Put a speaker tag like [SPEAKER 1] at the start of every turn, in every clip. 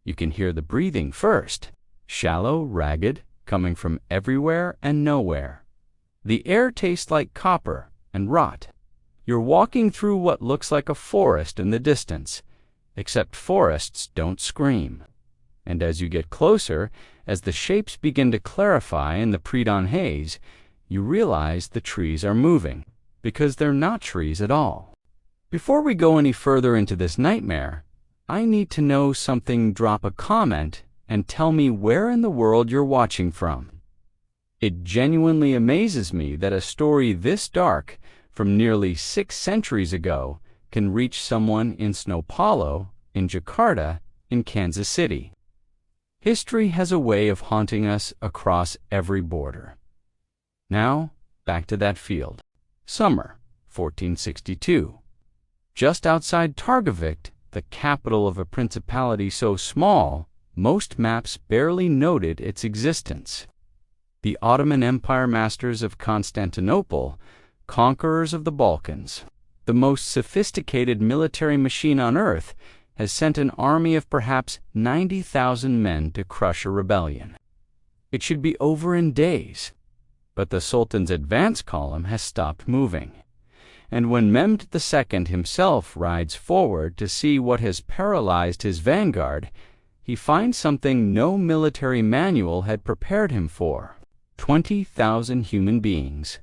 [SPEAKER 1] You can hear the breathing first, shallow, ragged, coming from everywhere and nowhere. The air tastes like copper and rot. You're walking through what looks like a forest in the distance, except forests don't scream. And as you get closer, as the shapes begin to clarify in the pre-dawn haze, you realize the trees are moving, because they're not trees at all. Before we go any further into this nightmare, I need to know something. Drop a comment and tell me where in the world you're watching from. It genuinely amazes me that a story this dark, from nearly 6 centuries ago, can reach someone in Sao Paulo, in Jakarta, in Kansas City. History has a way of haunting us across every border. Now, back to that field. Summer, 1462. Just outside Targovik, the capital of a principality so small, most maps barely noted its existence. The Ottoman Empire masters of Constantinople, conquerors of the Balkans, the most sophisticated military machine on earth, has sent an army of perhaps 90,000 men to crush a rebellion. It should be over in days, but the Sultan's advance column has stopped moving. And when Mehmed II himself rides forward to see what has paralyzed his vanguard, he finds something no military manual had prepared him for. 20,000 human beings,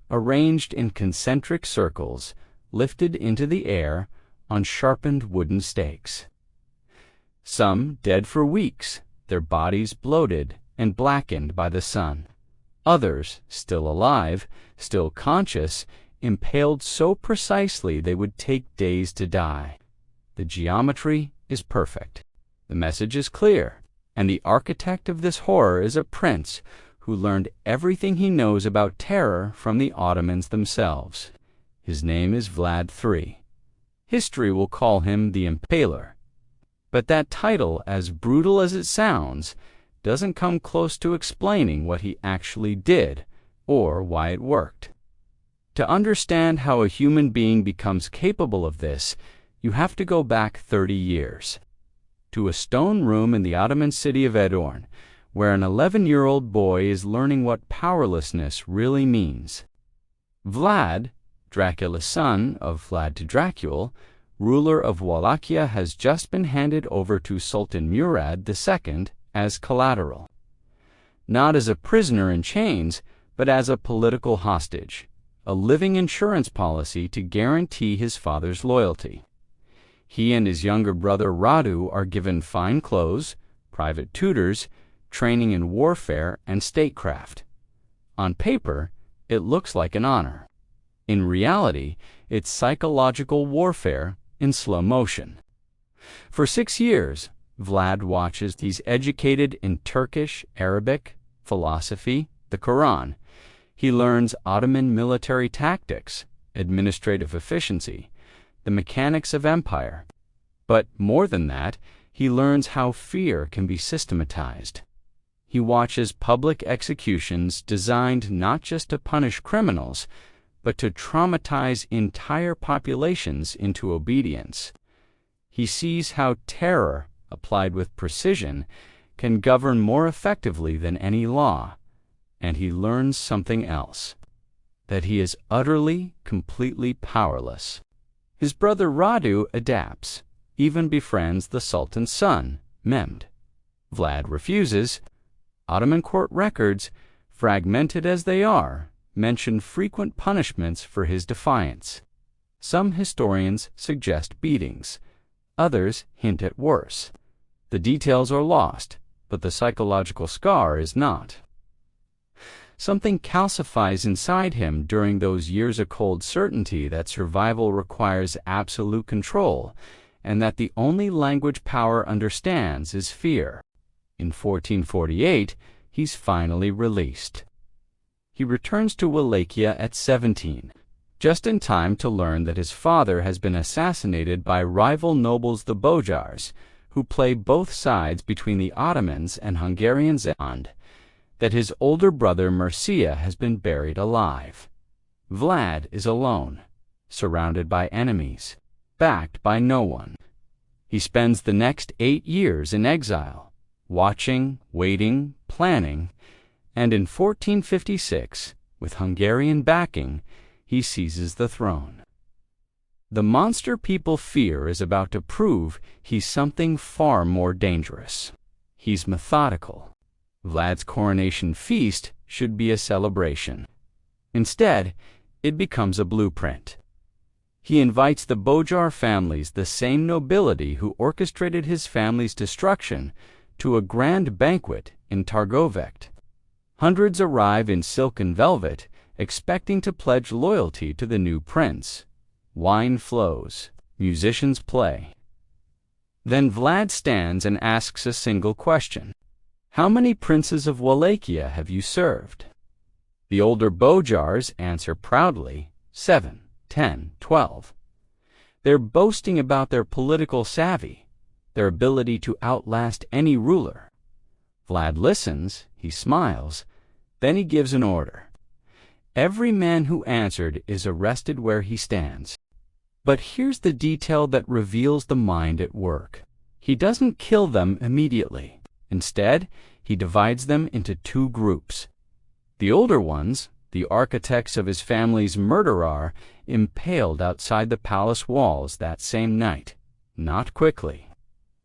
[SPEAKER 1] arranged in concentric circles, lifted into the air on sharpened wooden stakes. Some dead for weeks, their bodies bloated and blackened by the sun. Others, still alive, still conscious, impaled so precisely they would take days to die. The geometry is perfect. The message is clear, and the architect of this horror is a prince who learned everything he knows about terror from the Ottomans themselves. His name is Vlad III. History will call him the Impaler. But that title, as brutal as it sounds, doesn't come close to explaining what he actually did or why it worked. To understand how a human being becomes capable of this, you have to go back 30 years. To a stone room in the Ottoman city of Edirne, where an 11-year-old boy is learning what powerlessness really means. Vlad, Dracula's son of Vlad the Dracul, ruler of Wallachia, has just been handed over to Sultan Murad II as collateral. Not as a prisoner in chains, but as a political hostage, a living insurance policy to guarantee his father's loyalty. He and his younger brother Radu are given fine clothes, private tutors, training in warfare and statecraft. On paper, it looks like an honor. In reality, it's psychological warfare in slow motion. For 6 years, Vlad watches. He's educated in Turkish, Arabic, philosophy, the Quran. He learns Ottoman military tactics, administrative efficiency, the mechanics of empire. But more than that, he learns how fear can be systematized. He watches public executions designed not just to punish criminals, but to traumatize entire populations into obedience. He sees how terror, applied with precision, can govern more effectively than any law. And he learns something else, that he is utterly, completely powerless. His brother Radu adapts, even befriends the Sultan's son, Mehmed. Vlad refuses. Ottoman court records, fragmented as they are, mention frequent punishments for his defiance. Some historians suggest beatings. Others hint at worse. The details are lost, but the psychological scar is not. Something calcifies inside him during those years, a cold certainty that survival requires absolute control, and that the only language power understands is fear. In 1448, he's finally released. He returns to Wallachia at 17, just in time to learn that his father has been assassinated by rival nobles, the Bojars, who play both sides between the Ottomans and Hungarians, and that his older brother Mircea has been buried alive. Vlad is alone, surrounded by enemies, backed by no one. He spends the next 8 years in exile, watching, waiting, planning, and in 1456, with Hungarian backing, he seizes the throne. The monster people fear is about to prove he's something far more dangerous. He's methodical. Vlad's coronation feast should be a celebration. Instead, it becomes a blueprint. He invites the Bojar families, the same nobility who orchestrated his family's destruction, to a grand banquet in Targovekt. Hundreds arrive in silk and velvet, expecting to pledge loyalty to the new prince. Wine flows, musicians play. Then Vlad stands and asks a single question. How many princes of Wallachia have you served? The older Bojars answer proudly, 7, 10, 12. They're boasting about their political savvy, their ability to outlast any ruler. Vlad listens, he smiles, then he gives an order. Every man who answered is arrested where he stands. But here's the detail that reveals the mind at work. He doesn't kill them immediately. Instead, he divides them into 2 groups. The older ones, the architects of his family's murder, are impaled outside the palace walls that same night. Not quickly.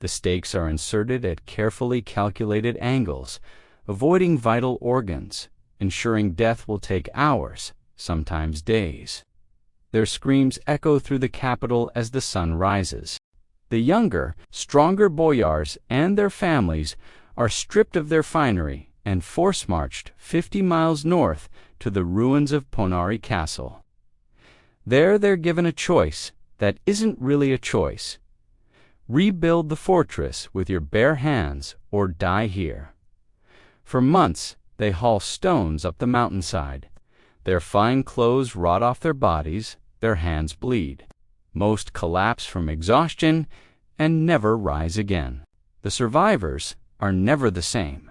[SPEAKER 1] The stakes are inserted at carefully calculated angles, avoiding vital organs, ensuring death will take hours, sometimes days. Their screams echo through the capital as the sun rises. The younger, stronger boyars and their families are stripped of their finery and force-marched 50 miles north to the ruins of Ponari Castle. There they're given a choice that isn't really a choice. Rebuild the fortress with your bare hands or die here. For months, they haul stones up the mountainside. Their fine clothes rot off their bodies, their hands bleed. Most collapse from exhaustion and never rise again. The survivors are never the same.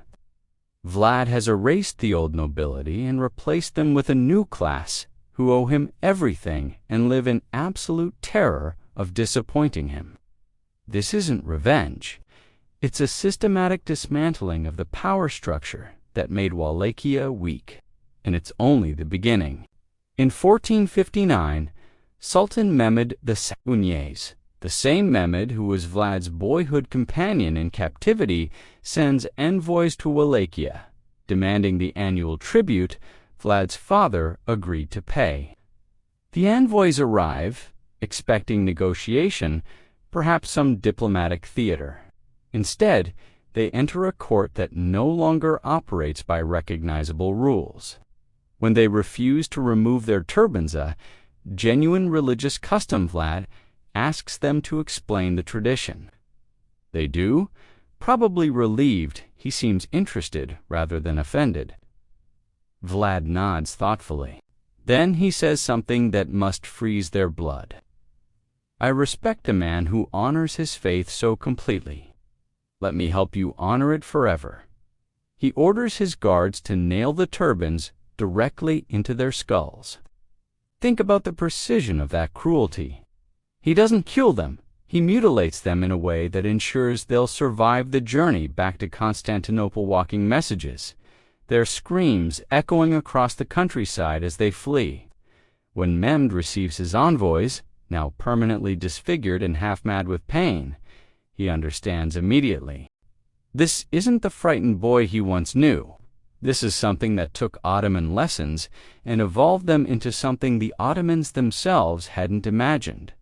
[SPEAKER 1] Vlad has erased the old nobility and replaced them with a new class who owe him everything and live in absolute terror of disappointing him. This isn't revenge. It's a systematic dismantling of the power structure that made Wallachia weak. And it's only the beginning. In 1459, Sultan Mehmed II, the same Mehmed who was Vlad's boyhood companion in captivity, sends envoys to Wallachia, demanding the annual tribute Vlad's father agreed to pay. The envoys arrive, expecting negotiation, perhaps some diplomatic theater. Instead, they enter a court that no longer operates by recognizable rules. When they refuse to remove their turbans, a genuine religious custom, Vlad asks them to explain the tradition. They do, probably relieved he seems interested rather than offended. Vlad nods thoughtfully. Then he says something that must freeze their blood. I respect a man who honors his faith so completely. Let me help you honor it forever. He orders his guards to nail the turbans directly into their skulls. Think about the precision of that cruelty. He doesn't kill them. He mutilates them in a way that ensures they'll survive the journey back to Constantinople, walking messages, their screams echoing across the countryside as they flee. When Mehmed receives his envoys, now permanently disfigured and half-mad with pain, he understands immediately. This isn't the frightened boy he once knew. This is something that took Ottoman lessons and evolved them into something the Ottomans themselves hadn't imagined.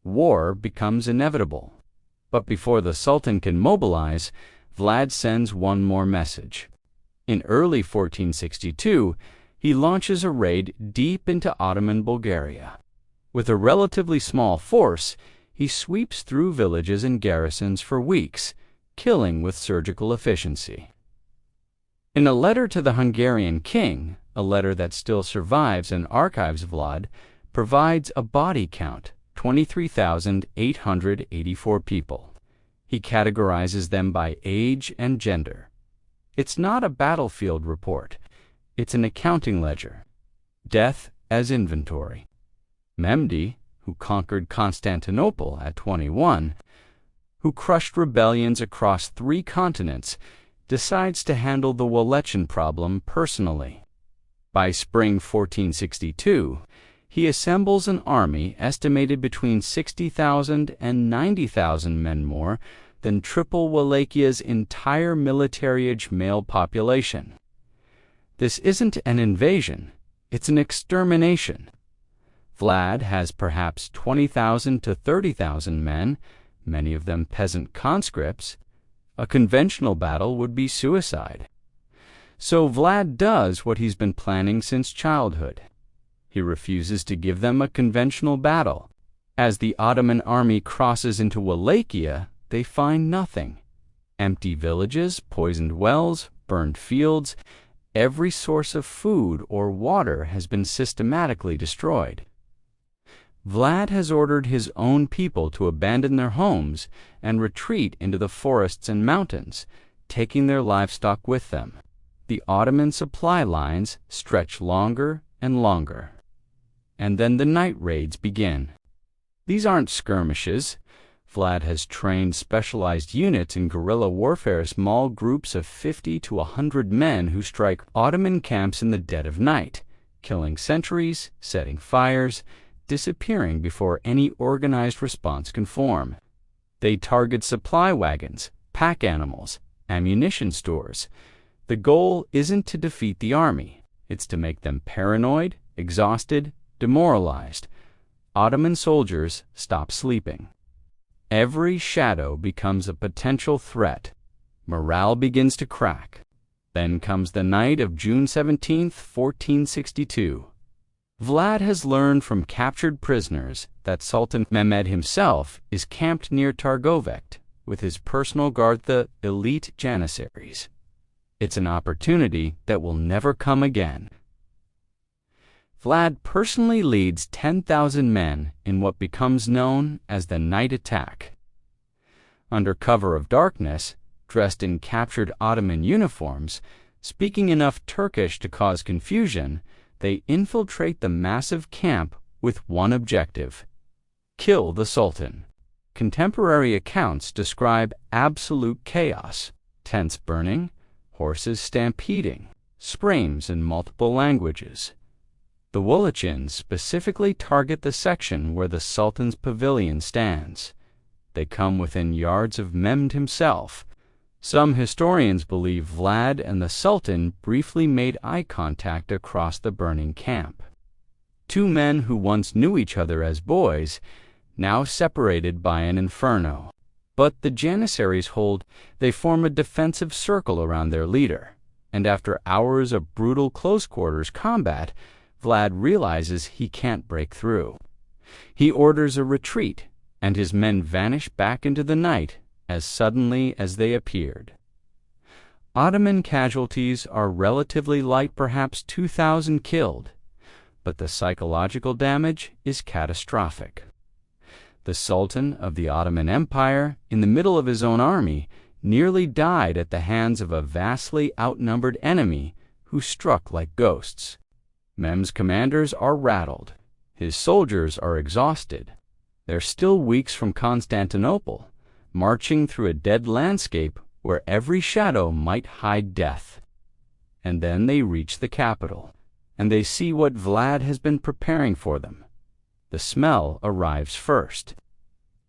[SPEAKER 1] War becomes inevitable. But before the Sultan can mobilize, Vlad sends one more message. In early 1462, he launches a raid deep into Ottoman Bulgaria. With a relatively small force, he sweeps through villages and garrisons for weeks, killing with surgical efficiency. In a letter to the Hungarian king, a letter that still survives and archives, Vlad provides a body count, 23,884 people. He categorizes them by age and gender. It's not a battlefield report. It's an accounting ledger. Death as inventory. Mehmed, who conquered Constantinople at 21, who crushed rebellions across 3 continents, decides to handle the Wallachian problem personally. By spring 1462, he assembles an army estimated between 60,000 and 90,000 men more than Triple Wallachia's entire military-age male population. This isn't an invasion, it's an extermination. Vlad has perhaps 20,000 to 30,000 men, many of them peasant conscripts. A conventional battle would be suicide. So Vlad does what he's been planning since childhood. He refuses to give them a conventional battle. As the Ottoman army crosses into Wallachia, they find nothing. Empty villages, poisoned wells, burned fields. Every source of food or water has been systematically destroyed. Vlad has ordered his own people to abandon their homes and retreat into the forests and mountains, taking their livestock with them. The Ottoman supply lines stretch longer and longer. And then the night raids begin. These aren't skirmishes. Vlad has trained specialized units in guerrilla warfare, small groups of 50 to 100 men who strike Ottoman camps in the dead of night, killing sentries, setting fires, disappearing before any organized response can form. They target supply wagons, pack animals, ammunition stores. The goal isn't to defeat the army, it's to make them paranoid, exhausted, demoralized. Ottoman soldiers stop sleeping. Every shadow becomes a potential threat. Morale begins to crack. Then comes the night of June 17, 1462. Vlad has learned from captured prisoners that Sultan Mehmed himself is camped near Targovekt with his personal guard, the elite Janissaries. It's an opportunity that will never come again. Vlad personally leads 10,000 men in what becomes known as the night attack. Under cover of darkness, dressed in captured Ottoman uniforms, speaking enough Turkish to cause confusion, they infiltrate the massive camp with one objective: kill the Sultan. Contemporary accounts describe absolute chaos, tents burning, horses stampeding, screams in multiple languages. The Wallachians specifically target the section where the Sultan's pavilion stands. They come within yards of Mehmed himself. Some historians believe Vlad and the Sultan briefly made eye contact across the burning camp. 2 men who once knew each other as boys, now separated by an inferno. But the Janissaries hold, they form a defensive circle around their leader, and after hours of brutal close-quarters combat, Vlad realizes he can't break through. He orders a retreat, and his men vanish back into the night as suddenly as they appeared. Ottoman casualties are relatively light, perhaps 2,000 killed, but the psychological damage is catastrophic. The Sultan of the Ottoman Empire, in the middle of his own army, nearly died at the hands of a vastly outnumbered enemy who struck like ghosts. Mehmed's commanders are rattled. His soldiers are exhausted. They're still weeks from Constantinople, marching through a dead landscape where every shadow might hide death. And then they reach the capital, and they see what Vlad has been preparing for them. The smell arrives first.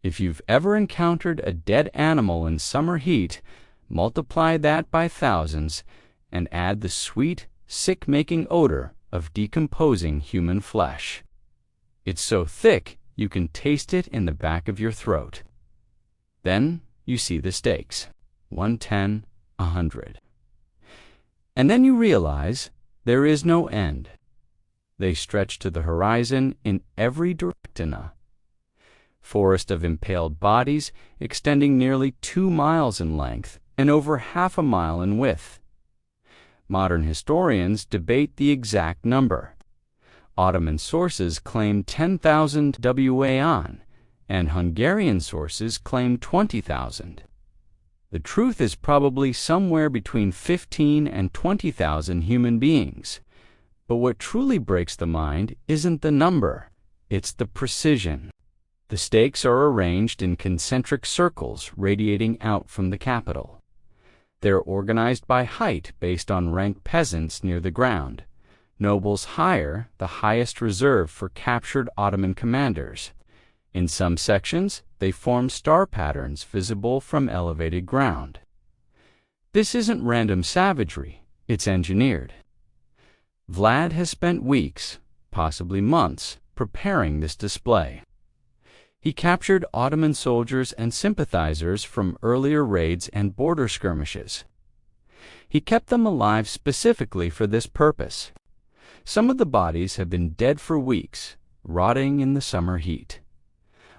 [SPEAKER 1] If you've ever encountered a dead animal in summer heat, multiply that by thousands and add the sweet, sick-making odor of decomposing human flesh. It's so thick you can taste it in the back of your throat. Then you see the stakes, 110, 100. And then you realize there is no end. They stretch to the horizon in every direction. Forest of impaled bodies extending nearly 2 miles in length and over half a mile in width. Modern historians debate the exact number. Ottoman sources claim 10,000 WAN, and Hungarian sources claim 20,000. The truth is probably somewhere between 15 and 20,000 human beings. But what truly breaks the mind isn't the number, it's the precision. The stakes are arranged in concentric circles radiating out from the capital. They are organized by height based on ranked peasants near the ground. Nobles higher, the highest reserved for captured Ottoman commanders. In some sections, they form star patterns visible from elevated ground. This isn't random savagery, it's engineered. Vlad has spent weeks, possibly months, preparing this display. He captured Ottoman soldiers and sympathizers from earlier raids and border skirmishes. He kept them alive specifically for this purpose. Some of the bodies have been dead for weeks, rotting in the summer heat.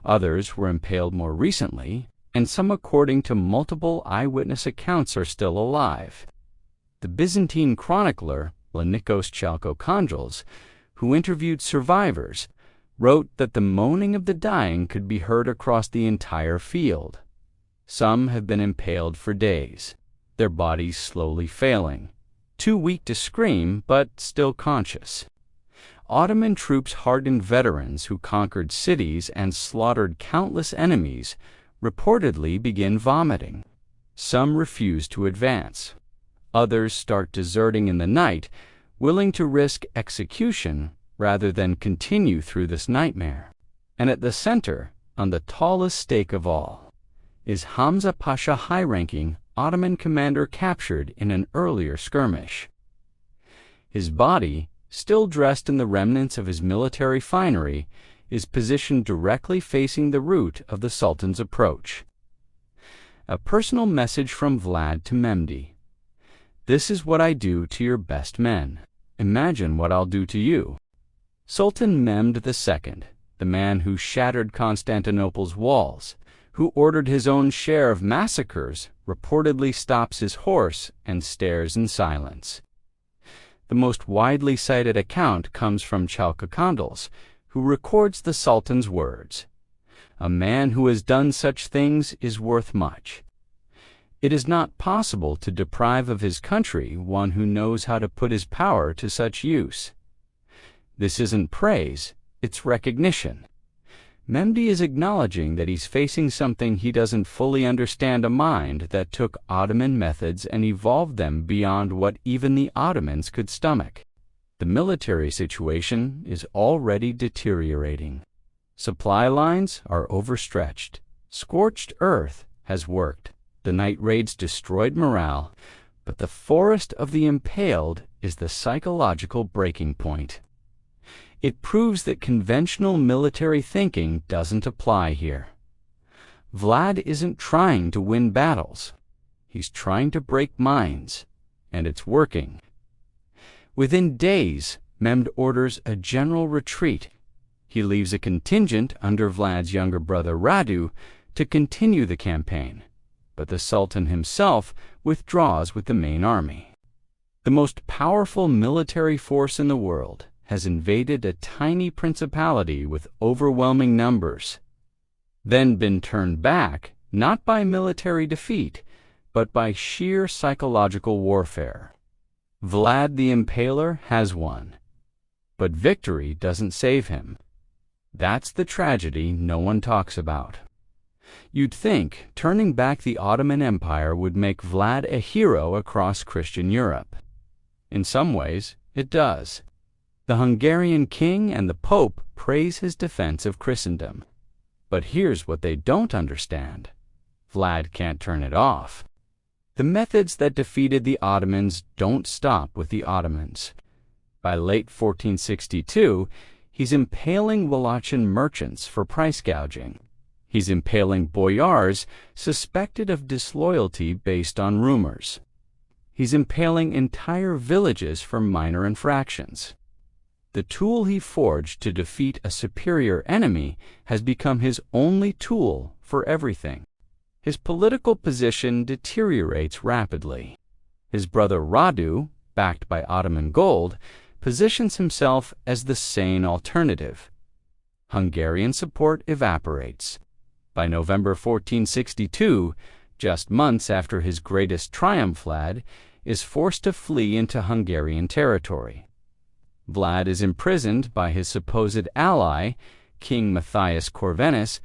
[SPEAKER 1] Others were impaled more recently, and some, according to multiple eyewitness accounts, are still alive. The Byzantine chronicler Nikos Chalkokandrils, who interviewed survivors, wrote that the moaning of the dying could be heard across the entire field. Some have been impaled for days, their bodies slowly failing, too weak to scream but still conscious. Ottoman troops, hardened veterans who conquered cities and slaughtered countless enemies, reportedly begin vomiting. Some refuse to advance. Others start deserting in the night, willing to risk execution rather than continue through this nightmare. And at the center, on the tallest stake of all, is Hamza Pasha, high-ranking Ottoman commander captured in an earlier skirmish. His body, still dressed in the remnants of his military finery, is positioned directly facing the route of the Sultan's approach. A personal message from Vlad to Mehdi. "This is what I do to your best men. Imagine what I'll do to you." Sultan Mehmed II, the man who shattered Constantinople's walls, who ordered his own share of massacres, reportedly stops his horse and stares in silence. The most widely cited account comes from Chalkokandrils, who records the Sultan's words, "A man who has done such things is worth much. It is not possible to deprive of his country one who knows how to put his power to such use." This isn't praise, it's recognition. Mehdi is acknowledging that he's facing something he doesn't fully understand, a mind that took Ottoman methods and evolved them beyond what even the Ottomans could stomach. The military situation is already deteriorating. Supply lines are overstretched. Scorched earth has worked. The night raids destroyed morale, but the forest of the impaled is the psychological breaking point. It proves that conventional military thinking doesn't apply here. Vlad isn't trying to win battles. He's trying to break minds, and it's working. Within days, Mehmed orders a general retreat. He leaves a contingent under Vlad's younger brother Radu to continue the campaign, but the Sultan himself withdraws with the main army. The most powerful military force in the world has invaded a tiny principality with overwhelming numbers, then been turned back not by military defeat, but by sheer psychological warfare. Vlad the Impaler has won, but victory doesn't save him. That's the tragedy no one talks about. You'd think turning back the Ottoman Empire would make Vlad a hero across Christian Europe. In some ways, it does. The Hungarian king and the Pope praise his defense of Christendom. But here's what they don't understand. Vlad can't turn it off. The methods that defeated the Ottomans don't stop with the Ottomans. By late 1462, he's impaling Wallachian merchants for price gouging. He's impaling boyars suspected of disloyalty based on rumors. He's impaling entire villages for minor infractions. The tool he forged to defeat a superior enemy has become his only tool for everything. His political position deteriorates rapidly. His brother Radu, backed by Ottoman gold, positions himself as the sane alternative. Hungarian support evaporates. By November 1462, just months after his greatest triumph, Vlad is forced to flee into Hungarian territory. Vlad is imprisoned by his supposed ally, King Matthias Corvinus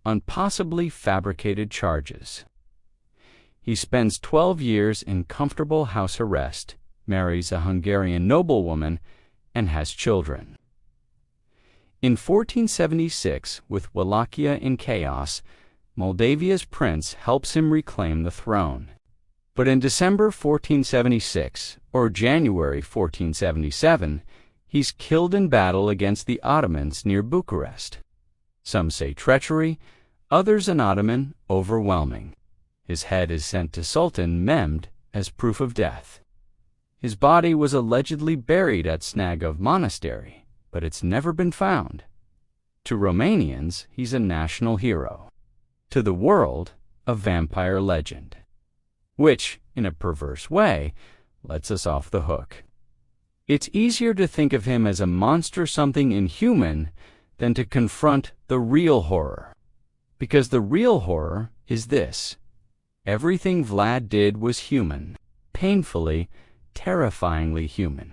[SPEAKER 1] on possibly fabricated charges. He spends 12 years in comfortable house arrest, marries a Hungarian noblewoman, and has children. In 1476, with Wallachia in chaos, Moldavia's prince helps him reclaim the throne. But in December 1476, or January 1477, he's killed in battle against the Ottomans near Bucharest. Some say treachery, others an Ottoman overwhelming. His head is sent to Sultan Mehmed as proof of death. His body was allegedly buried at Snagov Monastery, but it's never been found. To Romanians, he's a national hero. To the world, a vampire legend. Which, in a perverse way, lets us off the hook. It's easier to think of him as a monster, something inhuman, than to confront the real horror. Because the real horror is this: everything Vlad did was human, painfully, terrifyingly human.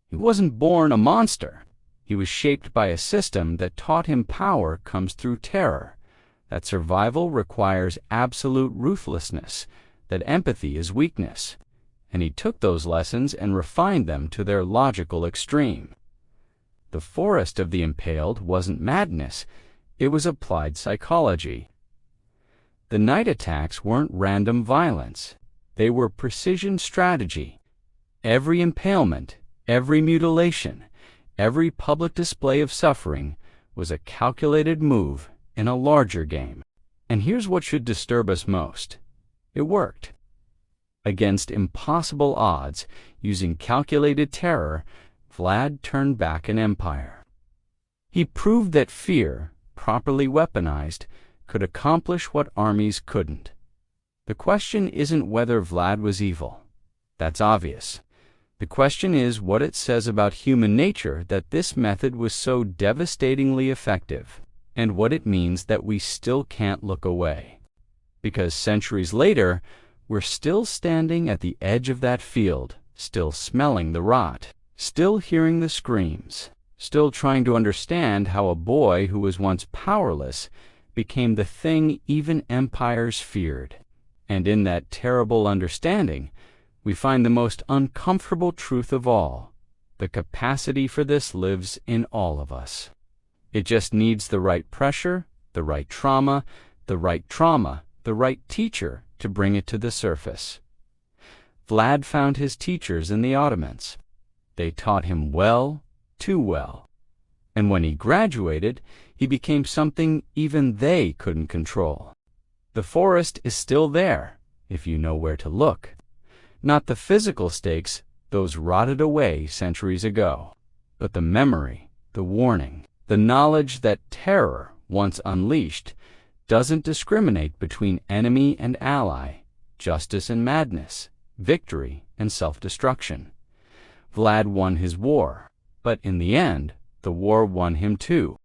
[SPEAKER 1] He wasn't born a monster. He was shaped by a system that taught him power comes through terror, that survival requires absolute ruthlessness, that empathy is weakness. And he took those lessons and refined them to their logical extreme. The forest of the impaled wasn't madness, it was applied psychology. The night attacks weren't random violence, they were precision strategy. Every impalement, every mutilation, every public display of suffering was a calculated move in a larger game. And here's what should disturb us most: it worked. Against impossible odds, using calculated terror, Vlad turned back an empire. He proved that fear, properly weaponized, could accomplish what armies couldn't. The question isn't whether Vlad was evil. That's obvious. The question is what it says about human nature that this method was so devastatingly effective, and what it means that we still can't look away. Because centuries later, we're still standing at the edge of that field, still smelling the rot, still hearing the screams, still trying to understand how a boy who was once powerless became the thing even empires feared. And in that terrible understanding, we find the most uncomfortable truth of all: the capacity for this lives in all of us. It just needs the right pressure, the right trauma, the right teacher to bring it to the surface. Vlad found his teachers in the Ottomans. They taught him well, too well. And when he graduated, he became something even they couldn't control. The forest is still there, if you know where to look. Not the physical stakes, those rotted away centuries ago, but the memory, the warning, the knowledge that terror, once unleashed, doesn't discriminate between enemy and ally, justice and madness, victory and self-destruction. Vlad won his war, but in the end, the war won him too.